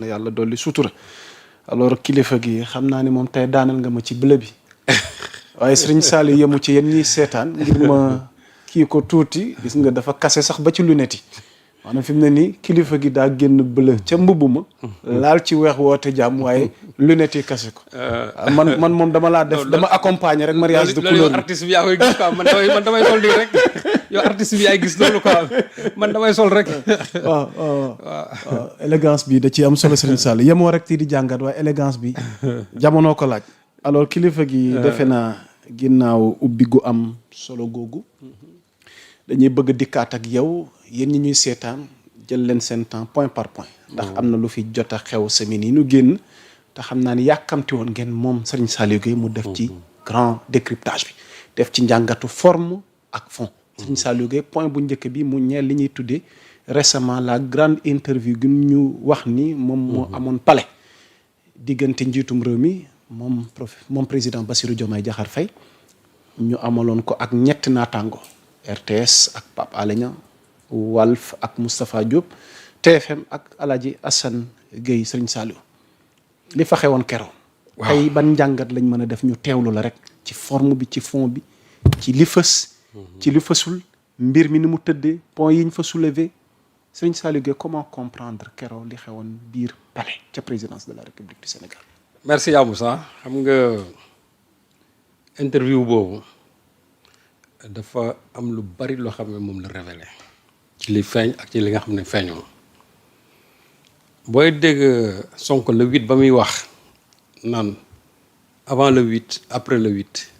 na yàlla dolli sutura alors kilifa gi xam naa ni moom tey daanal nga ma ci bële bi waaye Serigne Saliou yemu ci yéen ñiy seetaan ngir ma kii ko tuuti gis nga dafa kase sax ba ci lunette yi maanaam fi mu ne nii kilifa gi daa génn bële ca mbubb ma laal ci weex woote jàmm waaye lunette yi kase ko man moom dama laa def dama accompagner rek mariage de couleur artiste bi yaa koy gis quoi man damay sol lii rek yow artiste bi yaay gis loolu quoi man damay sol rek waaw élégance bi da ci am solo Serigne Sall yemoo rek tii di jàngat waaye élégance bi jamono ko laaj alors kilifa gi defe naa ginnaaw ubbi gu am solo googu dañuy bëgg dikkaat ak yow yéen ñi ñuy seetaan jël leen seen temps point par point ndax am na lu fi jot a xew semaine yi ñu génn te xam naa ni yàkkamti woon ngeen moom Serigne Saliou Gueye mu def ci grand décryptage bi def ci njàngatu forme ak fond Serigne Saliou Gueye point bu njëkk bi mu ñeel li ñuy tuddee récemment la grande interview gi ñu wax ni moom moo amoon palais diggante njiitum réew mi moom président Bassirou Diomaye Diakhar Faye ñu amaloon ko ak ñetti naataango RTS ak Pape Alé Niang Walf ak Moustapha Diop TFM ak Alaaji Assane Gueye Serigne Saliou li fa xewoon keroog tey ban njàngat lañ mën a def ñu teewlu la rek ci forme bi ci fond bi ci li fës ci li fësul mbir mi ni mu tëddee point yi ñu fa soulevé Serigne Saliou Gueye comment comprendre keroog li xewoon biir palais ca présidence de la République du Sénégal. merci yaa Moussa xam nga interview boobu dafa am lu bari loo xam ne moom la révélé ci li feeñ ak ci li nga xam ne feeñoo booy dégg Sonko le 8 ba muy wax naan avant le 8 après le 8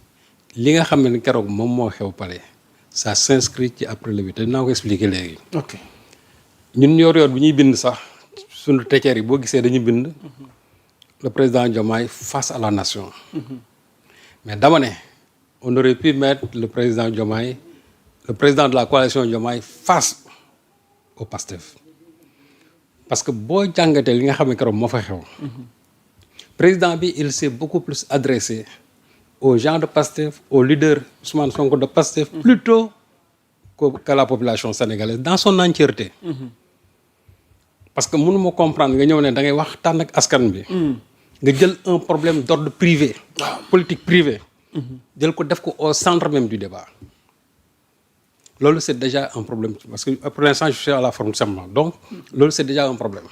li nga xam ne keroog moom moo xew palais ça s'inscrit ci après le 8 te dinaa ko expliquer léegi. ok ñun yor bi ñuy bind sax suñu teceer yi boo gisee dañuy bind le président Diomaye face à la nation. mais dama ne on aurait pu mettre le président Diomaye le président de la coalition Diomaye face au Pastef parce que boo jàngatee li nga xam ne keroog moo fa xew. président bi il s'est beaucoup plus adressé aux gens de Pastef aux leaders Ousmane Sonko de Pastef plutôt que la population sénégalaise dans son entièreté. parce que mënu ma comprendre nga ñëw ne da ngay waxtaan ak askan bi. nga jël un problème d'ordre privé. politique privée. jël ko def ko au centre même du débat. loolu c'est déjà un problème parce que pour l'instant je suis à la forme seulement donc loolu c'est déjà un problème.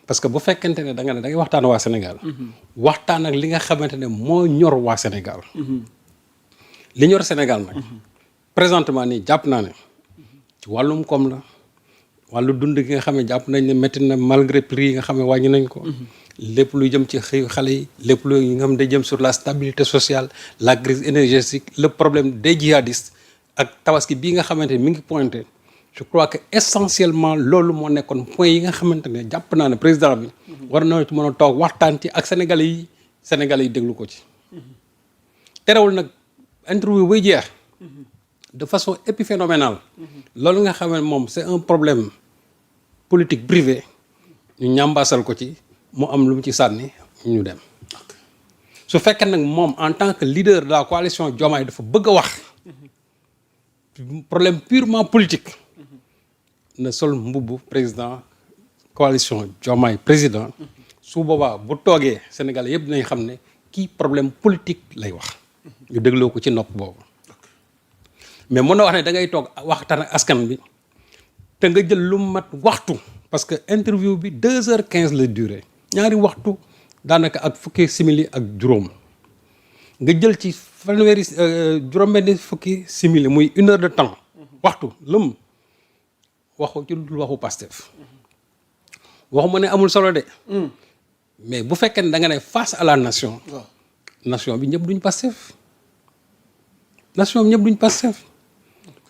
parce que bu fekkente ne da nga ne da ngay waxtaan waa Sénégal. waxtaan ak li nga xamante ne moo ñor waa Sénégal. li ñor Sénégal nag. présentement nii jàpp naa ne ci wàllum koom la wàllu dund gi nga xam ne jàpp nañ ne métti na malgré prix yi nga xam ne wàññi nañ ko. lépp luy jëm ci xëyu xale yi lépp lu nga xam ne day jëm sur la stabilité sociale la crise énergétique le problème des djihadistes ak tabaski bii nga xamante ne mi ngi pointé je crois que essentiellement loolu moo nekkoon point yi nga xamante ne jàpp naa ne président bi war na ci mën a toog waxtaan ci ak sénégalais yi déglu ko ci. terewul nag interview buy jeex de façon épiphénoménale loolu nga xam ne moom c'est un problème politique privé ñu ñambaasal ko ci. mu am lu mu ci sànni ñu dem su fekkee nag moom en tant que leader de la coalition Diomaye dafa bëgg a wax problème purement politique na sol mbubbu président coalition Diomaye président su boobaa bu toogee Sénégal yëpp dinañ xam ne kii problème politique lay wax ñu dégloo ko ci nopp boobu mais mën na wax ne da ngay toog waxtaan ak askan bi te nga jël lu mat waxtu parce que interview bi 2h15 la durée ñaari waxtu daanaka ak fukki simili ak juróom nga jël ci fanweeri juróom-benni fukki simili muy 1 heure de temps waxtu lëm waxu ci lu waxu Pastef waxuma ne amul solo de mais bu fekkee ne da nga ne face à la nation nation bi ñëpp duñ Pastef nation bi ñëpp duñ Pastef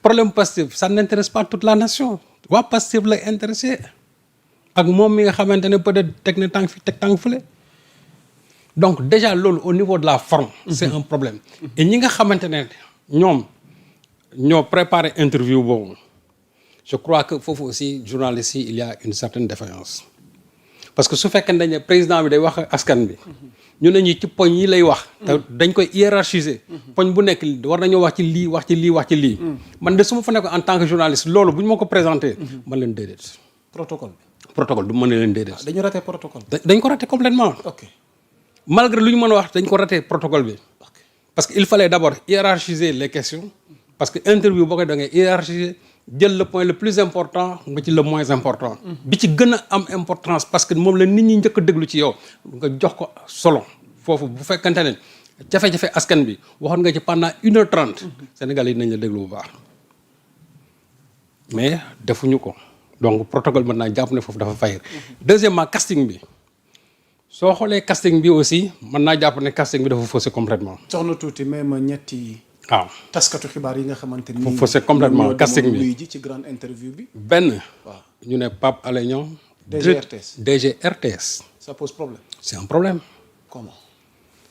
problème Pastef ça n'intéresse pas toute la nation waa Pastef la intéressé ak moom mi nga xamante ne peut-être teg na tànk fi teg tànk fële donc déjà loolu au niveau de la forme c'est un problème et ñi nga xamante ne ñoom ñoo préparé interview boobu je crois que foofu aussi journalistes yi il y a une certaine défaillance parce que su fekkee dañ ne président bi day wax askan bi ñu ne ñi ci poñ yi lay wax te dañ koy hiérarchiser poñ bu nekk war nañoo wax ci lii wax ci lii wax ci lii man de su ma fa nekk en tant que journaliste loolu bu ñu ma ko présenté man leen déedéet protocole du mën a leen déedéet. dañu raté protocole. dañ ko raté complètement. ok malgré lu ñu mën a wax dañ ko raté protocole bi. ok parce que il fallait d'abord hiérarchiser les questions parce que interview boo koy da ngay hiérarchiser jël le point le plus important nga ci le moins important. bi ci gën a am importance parce que moom la nit ñi njëkk a déglu ci yow nga jox ko solo foofu bu fekkante ne jafe-jafe askan bi waxoon nga ci pendant 1h30. Sénégal yi nañ la déglu bu baax mais defuñu ko donc protocole mën naa jàpp ne foofu dafa fayir. deuxièmement casting bi soo xoolee casting bi aussi mën naa jàpp ne casting bi dafa faussé complètement. soxna tuuti même ñetti. waaw taskatu xibaar yi nga xamante ni. foofu faussé complètement casting bi ji ci grande interview bi. benn. waaw ñu ne Pape Alé Niang. DG RTS DG RTS. ça pose problème. c'est un problème. comment.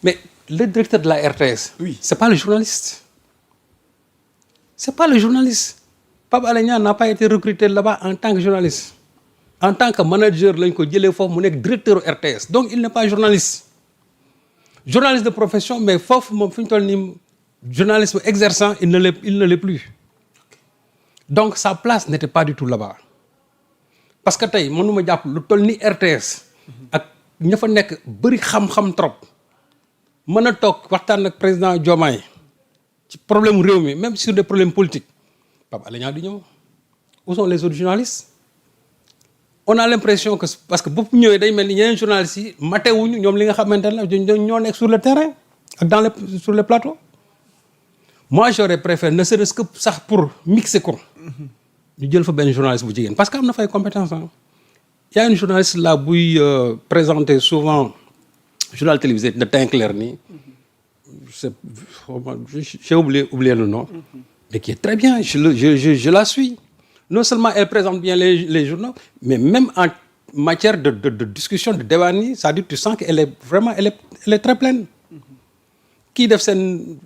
mais le directeur de la RTS. oui c'est pas le journaliste. c'est pas le journaliste. Pape Alé Niang n'a pas été recruté là-bas en tant que journaliste. En tant que manager lañ ko jëlee foofu mu nekk directeur RTS donc il n'est pas journaliste. journaliste de profession mais foofu moom fi ñu toll nii journalisme exerçant il ne l'est plus. donc sa place n'était pas du tout là-bas. parce que tey mënuma jàpp lu toll ni RTS. ak ña fa nekk bëri xam-xam trop. mën a toog waxtaan ak président Diomaye ci problème réew mi même sur des problèmes politiques Pape Alé Niang di ñëw où sont les autres journalistes on a l'impression que parce que bopp ñëwee day mel ni ñeneen journalistes yi matewuñu ñoom li nga xamante ne ñoo nekk sur le terrain ak sur les plateaux moi j'aurais préféré ne serait-ce que sax pour mixer ko ñu jël fa benn journaliste bu jigéen parce que am na fay compétence ah y a une journaliste là buy présenter souvent journal télévisé de teint clair nii j'ai oublié le nom mais qui est très bien je la suis non seulement elle présente bien les journaux mais même en matière de discussion de débat nii c'est-à-dire tu sens qu'elle est vraiment elle est très pleine kii def seen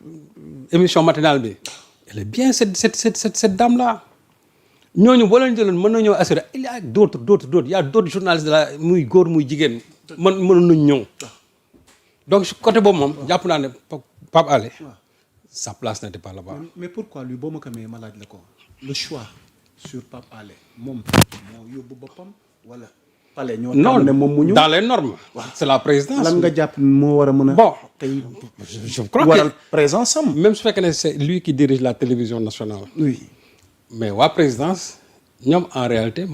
émission matinale bi elle est bien cette dame là ñooñu boo leen jëloon mën na ñëw assurer il y a d'autres il y a d'autres journalistes là muy góor muy jigéen mënoon nañu ñëw donc côté boobu moom jàpp naa ne Pape Alé sa place n'était pas là-bas. mais pourquoi lui boo ma ko mayee ma laaj la ko le choix sur Pape Alé moom moo yóbbu boppam wala. Palais ñoo tax ne moom mu ñëw dans les normes. c'est la présidence. lan nga jàpp moo war a mën a. bon tey je crois que waral présence am. même su fekkee ne c'est lui qui dirige la télévision nationale. oui mais waa présidence ñoom en réalité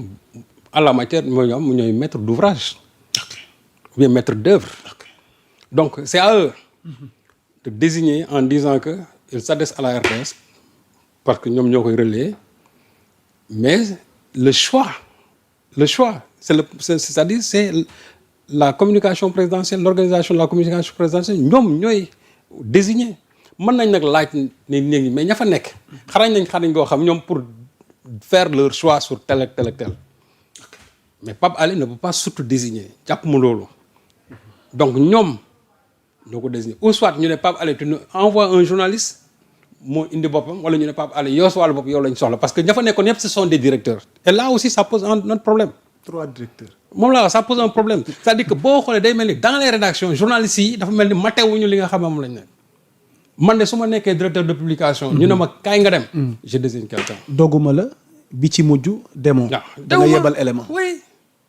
à la matière ñoom ñooy maître d'ouvrage. ou bien maître d'œuvre. donc c'est à eux de désigner en disant que ils s'adressent à la RTS parce que ñoom ñoo koy relayer mais le choix c'est-à-dire c'est la communication présidentielle l'organisation de la communication présidentielle ñoom ñooy désigner mën nañ nag laaj ne ñi mais ña fa nekk xarañ goo xam ñoom pour faire leur choix sur tel et tel mais Pape Alé ne peut pas surtout désigner jàpp mu loolu donc ñoom ñoo ko désigner ou soit ñu ne Pape Alé tu nous envoies un journaliste moo indi boppam wala ñu ne Pape Alé yow sa wàllu bopp yow lañ soxla parce que ña fa nekkoon yëpp ce sont des directeurs et là aussi ça pose un autre problème. 3 directeurs. moom la ça pose un problème c'est-à-dire que boo xoolee day mel ni dans les rédactions journalistes yi dafa mel ni matewuñu li nga xam ne moom lañ nekk man de su ma nekkee directeur de publication. ñu ne ma kaay nga dem. je désigne quelqu'un. dogguma la bi ci mujj demoo. waaw da nga yebal élément. oui.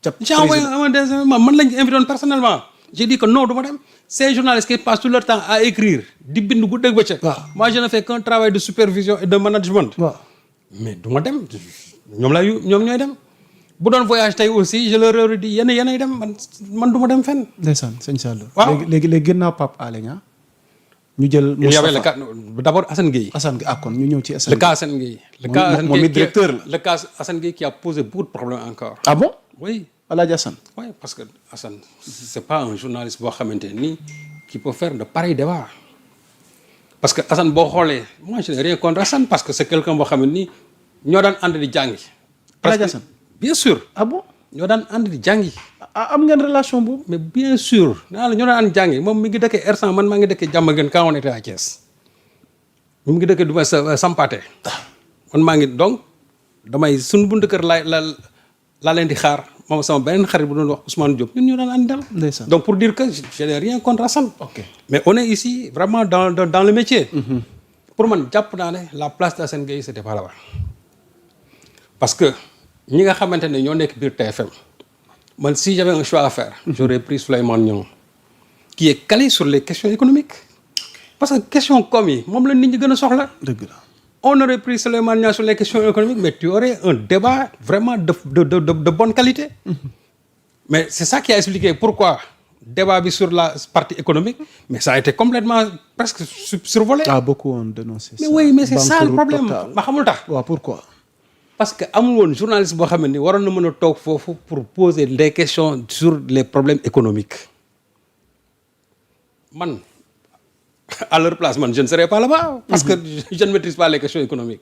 ca j'ai envoyé un des éléments man lañ invité woon personnellement. j'ai dit que non du ma dem ces journalistes qui passent tout leur temps à écrire di bind guddeeg bëccëg. waaw moi je ne fais qu'un travail de supervision et de management. waaw mais du ma dem ñoom ñooy dem. bu doon voyage tey aussi je leur ai dit yéenay dem man du ma dem fenn. ndeysaan sëñ Sall. waaw léegi ginnaaw Pape Alé Niang ñu jël. il y avait le Moustapha cas d'abord Assane Gueye. Assane Gueye kon ñu ñëw ci Assane le cas Assane Gueye. le cas Assane moom Gueye it directeur la. le cas Assane Gueye qui a posé beaucoup de problèmes encore. ah bon oui. Alaaji Assane. oui parce que Assane c'est pas un journaliste boo xamante ni qui peut faire de pareils débats parce que Assane boo xoolee moi je n'ai rien contre Assane parce que c'est quelqu'un boo xam ne nii ñoo daan ànd di jàngi. Alaaji Assane. bien sûr. ah bon ñoo daan ànd di jàngi. am ngeen relation boobu. mais bien sûr naa la ñoo daan ànd jàngi moom mi ngi dëkkee Ersan man maa ngi dëkkee Diamaguène quand on était à Thiès mu ngi dëkkee du ma Sampaate man maa ngi donc damay suñu buntu kër laa leen di xaar moom sama beneen xarit bu doon wax Ousmane Diop ñun ñoo daan ànd dem. ndeysaan. donc pour dire que je n'ai rien contre Assane. ok mais on est ici vraiment dans le métier. pour man jàpp naa ne la place d'Assane Gueye c'était pas là-bas parce que ñi nga xamante ne ñoo nekk biir TFM man si j'avais un choix à faire j'aurais pris Souleymane Niang qui est calé sur les questions économiques parce que question comme yi moom la nit ñi gën a soxla. dëgg la. On aurait pris Souleymane Niang sur les questions économiques mais tu aurais un débat vraiment de bonne qualité. Mais c'est ça qui a expliqué pourquoi débat bi sur la partie économique mais ça a été complètement presque survolé. Beaucoup ont dénoncé mais ça. oui mais c'est ça le Banqueroute problème totale. ma xamul tax. waaw pourquoi. parce que amul woon journaliste boo xam ne ni waroon na mën a toog foofu pour poser des questions sur les problèmes économiques man à leur place man je ne serais pas là-bas. parce que je ne maîtrise pas les questions économiques.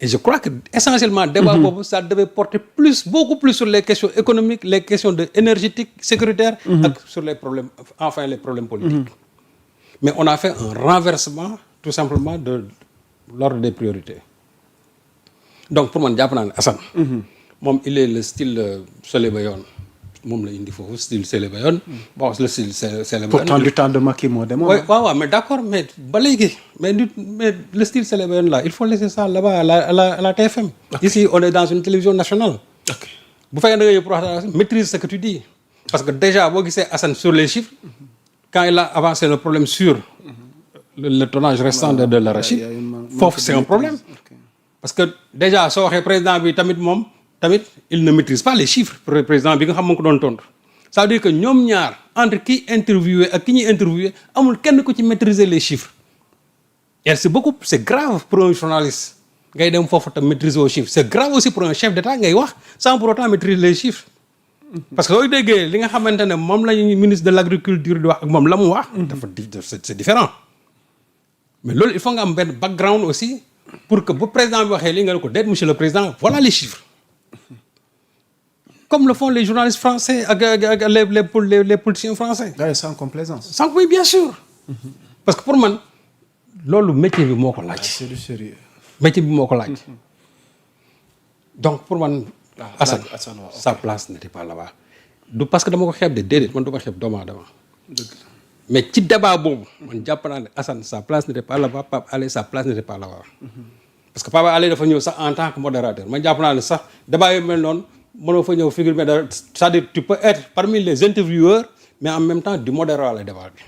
Et je crois que essentiellement débat boobu ça devait porter beaucoup plus sur les questions économiques les questions de énergétique sécuritaire ak sur les problèmes politiques. Mais on a fait un renversement tout simplement de l'ordre des priorités. Donc pour man jàpp naa ne Assane moom il est le style Sélé Bayone moom la indi foofu style Sélé Bayone bon le style Sélé Bayone pourtant du temps de Macky moo demoon. waaw mais d'accord mais ba léegi mais le style Sélé Bayone là il faut laisser ça là-bas à la TFM. Ici on est dans une télévision nationale. bu fekkee da nga yëg pour wax maîtrise ce que tu dis parce que déjà boo gisee Assane sur les chiffres quand il a avancé le problème sur le tonnage restant de l'arachide foofu c'est un problème. Parce que déjà soo waxee président bi tamit moom tamit il ne maîtrise pas les chiffres président bi nga xam mu ngi ko doon tontu ça veut dire que ñoom ñaar entre ki interviewé ak ki ñuy interviewé amul kenn ku ci maîtriser les chiffres et c'est grave pour un journaliste ngay dem foofu tam maîtriser aux chiffres c'est grave aussi pour un chef d'État ngay wax sans pour autant maîtriser les chiffres parce que sooy déggee li nga xamante ne moom la ñu ministre de l'agriculture di wax ak moom la mu wax c'est différent mais loolu il faut nga am benn background aussi pour que bu président bi waxee lii nga ne ko déet monsieur le président voilà les chiffres comme le font les journalistes français ak les politiciens français. sans complaisance. Oui bien sûr. parce que pour man loolu métier bi moo ko laaj. c'est du sérieux. métier bi moo ko laaj. donc pour man. Assane waaw sa place n'était pas là-bas. du parce que dama ko xeeb de déedéet man du ma xeeb doomu aadama. dëgg la. mais ci débat boobu man jàpp naa ne Assane sa place n'était pas là-bas Pape Alé sa place n'était pas là-bas. parce que Pape Alé dafa ñëw sax en tant que modérateur man jàpp naa ne sax débat yu mel noonu mënoo fa ñëw figure mais c'est-à-dire tu peux être parmi les intervieweurs mais en même temps du modérer le débat bi.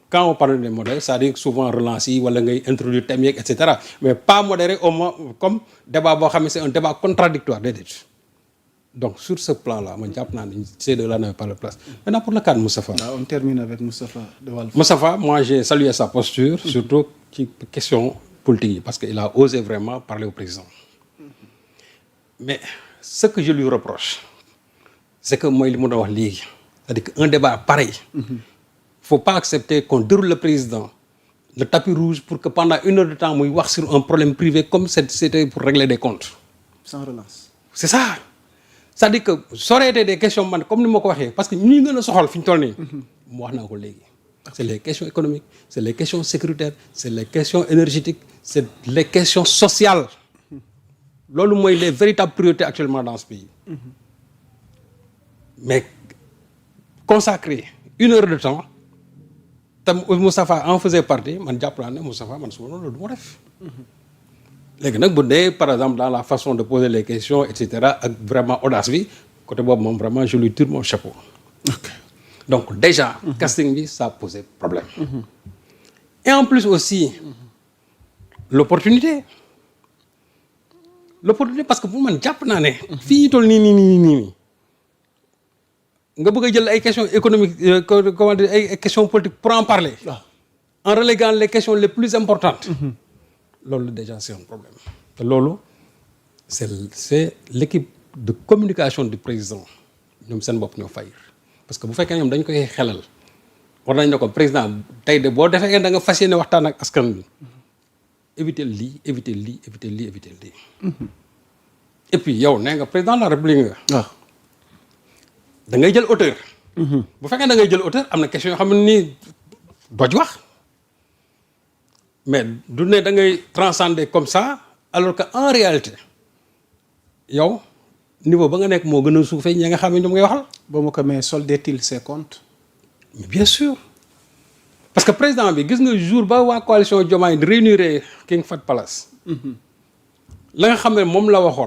quand on parle de modérer c'est-à-dire souvent relance yi wala ngay introduire thème yeeg et cetera mais pas modérer au moins comme débat boo xam ne c'est un débat contradictoire déedéet. Donc sur ce plan-là man jàpp naa ne ces deux-là n'avaient pas leur place. Maintenant pour le cas de Moustapha. On termine avec Moustapha de Walf. Moustapha, moi j'ai salué sa posture, surtout ci question politique yi parce que il a osé vraiment parler au président. Mais ce que je lui reproche c'est que mooy li mu doon wax léegi c'est-à-dire qu'un débat pareil faut pas accepter qu'on déroule le président le tapis rouge pour que pendant 1 heure de temps muy wax sur un problème privé comme c'était pour régler des comptes. Sans relance. C'est ça. C'est-à-dire que ça aurait été des questions man comme ni ma ko waxee parce que ñu gën a soxal fi ñu toll nii. mu wax naa ko léegi. c'est les questions économiques c'est les questions sécuritaires c'est les questions énergétiques c'est les questions sociales. loolu mooy les véritables priorités actuellement dans ce pays. mais consacrer 1 heure de temps tam Moustapha en faisait partie man jàpp naa ne Moustapha man su ma loolu du ma def. léegi nag bu dee par exemple dans la façon de poser les questions et cetera ak vraiment audace bi côté boobu moom vraiment je lui tire mon chapeau. Donc déjà casting bi ça posait problème. Et en plus aussi l'opportunité parce que pour man jàpp naa ne fii ñu toll nii nga bëgg a jël ay questions économiques comment dire ay questions politiques pour en parler. en reléguant les questions les plus importantes. loolu déjà c'est un problème te loolu c'est l'équipe de communication du président ñoom seen bopp ñoo fayir parce que bu fekkee ñoom dañ koy xelal war nañ ne ko président tey de boo defee da nga fas yéene waxtaan ak askan bi éviter lii éviter lii éviter lii éviter lii. et puis yow nee nga président de la république nga. waaw da ngay jël hauteur. bu fekkee da ngay jël hauteur am na question yoo xam ne nii doo ci wax. mais du ne da ngay transcender comme ça alors que en réalité yow niveau ba nga nekk moo gën a suufee ñi nga xam ne ñoom ngay waxal. boo ma ko mais soldait-il ses comptes. mais bien sûr parce que président bi gis nga jour ba waa coalition Diomaye di réunir King Fahd Palace. la nga xam ne moom la waxoon.